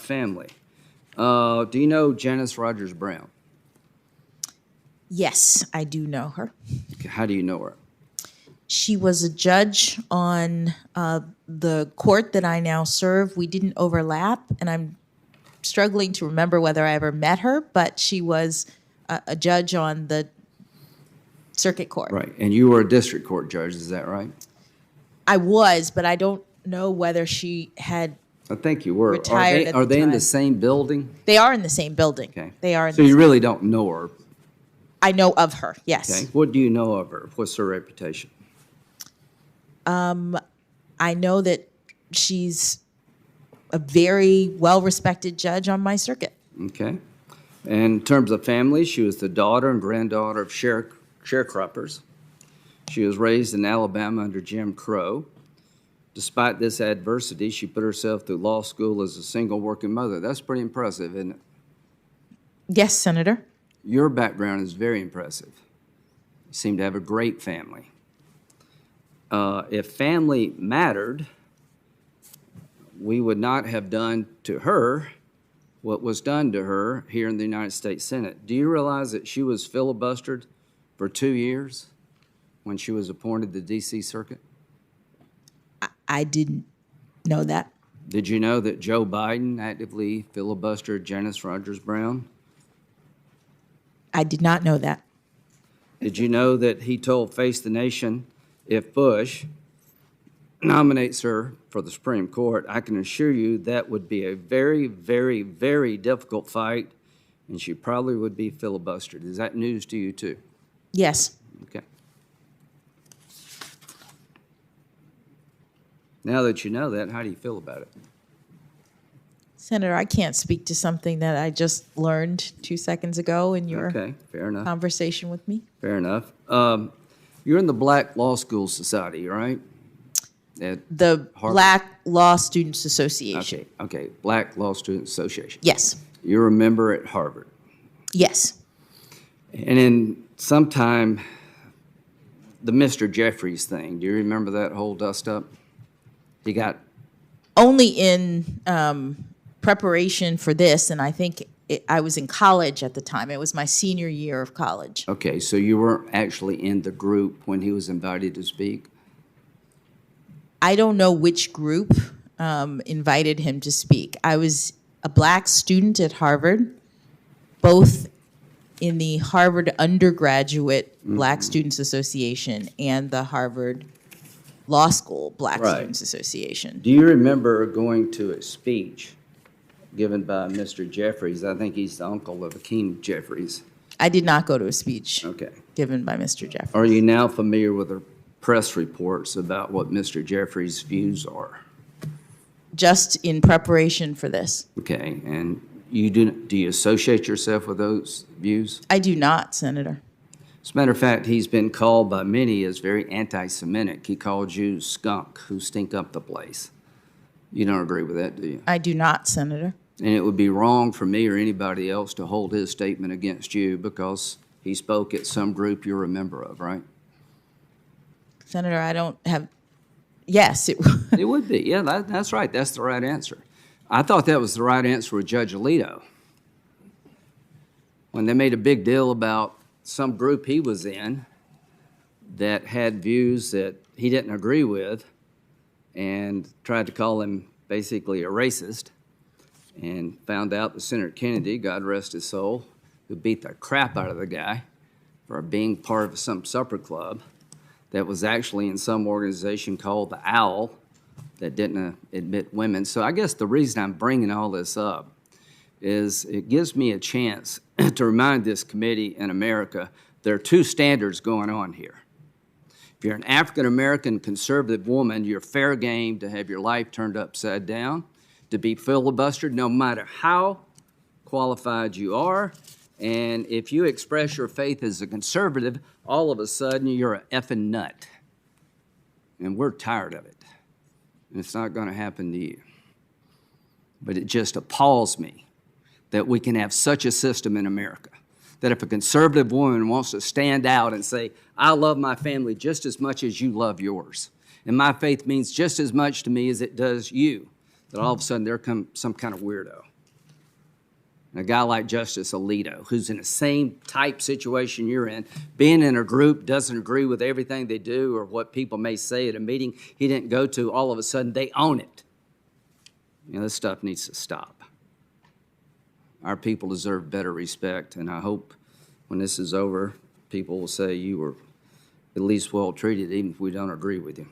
family. Do you know Janice Rogers Brown? Yes, I do know her. Okay, how do you know her? She was a judge on the court that I now serve. We didn't overlap, and I'm struggling to remember whether I ever met her, but she was a judge on the circuit court. Right, and you were a district court judge, is that right? I was, but I don't know whether she had I think you were. retired Are they in the time. same building? They are in the same building. Okay. They are in So the you same. really don't know her? I know of her, yes. Okay. What do you know of her? What's her reputation? I know that she's a very well-respected judge on my circuit. Okay. And in terms of family, she was the daughter and granddaughter of sharecroppers. She was raised in Alabama under Jim Crow. Despite this adversity, she put herself through law school as a single working mother. That's pretty impressive, isn't it? Yes, Senator. Your background is very impressive. You seem to have a great family. If family mattered, we would not have done to her what was done to her here in the United States Senate. Do you realize that she was filibustered for 2 years when she was appointed to the D.C. Circuit? I didn't know that. Did you know that Joe Biden actively filibustered Janice Rogers Brown? I did not know that. Did you know that he told Face the Nation, if Bush nominates her for the Supreme Court, I can assure you that would be a very, very, very difficult fight, and she probably would be filibustered. Is that news to you, too? Yes. Okay. Now that you know that, how do you feel about it? Senator, I can't speak to something that I just learned 2 seconds ago in your Okay, fair enough. conversation with me. Fair enough. You're in the Black Law School Society, right? At The Harvard? Black Law Students Association. Okay, Black Law Student Association. Yes. You're a member at Harvard. Yes. And in sometime, the Mr. Jeffries thing, do you remember that whole dust-up? He got... Only in preparation for this, and I think I was in college at the time. It was my senior year of college. Okay, so you weren't actually in the group when he was invited to speak? I don't know which group invited him to speak. I was a black student at Harvard, both in the Harvard Undergraduate Black Students Association and the Harvard Law School Black Right. Students Association. Do you remember going to a speech given by Mr. Jeffries? I think he's the uncle of Akeem Jeffries. I did not go to a speech Okay. given by Mr. Jeffries. Are you now familiar with the press reports about what Mr. Jeffries' views are? Just in preparation for this. Okay, and do you associate yourself with those views? I do not, Senator. As a matter of fact, he's been called by many as very anti-Semitic. He called you skunk who stink up the place. You don't agree with that, do you? I do not, Senator. And it would be wrong for me or anybody else to hold his statement against you because he spoke at some group you're a member of, right? Senator, I don't have... Yes, it It would be. Yeah, that's right. That's the right answer. I thought that was the right answer with Judge Alito. When they made a big deal about some group he was in that had views that he didn't agree with and tried to call him basically a racist, and found out that Senator Kennedy, God rest his soul, who beat the crap out of the guy for being part of some supper club that was actually in some organization called the OWL that didn't admit women. So I guess the reason I'm bringing all this up is it gives me a chance to remind this committee in America there are two standards going on here. If you're an African-American conservative woman, you're fair game to have your life turned upside down, to be filibustered no matter how qualified you are. And if you express your faith as a conservative, all of a sudden you're an effing nut. And we're tired of it. And it's not going to happen to you. But it just appalls me that we can have such a system in America, that if a conservative woman wants to stand out and say, I love my family just as much as you love yours, and my faith means just as much to me as it does you, that all of a sudden there comes some kind of weirdo. A guy like Justice Alito, who's in the same type situation you're in, being in a group, doesn't agree with everything they do or what people may say at a meeting he didn't go to, all of a sudden they own it. You know, this stuff needs to stop. Our people deserve better respect, and I hope when this is over, people will say you were at least well treated, even if we don't agree with you.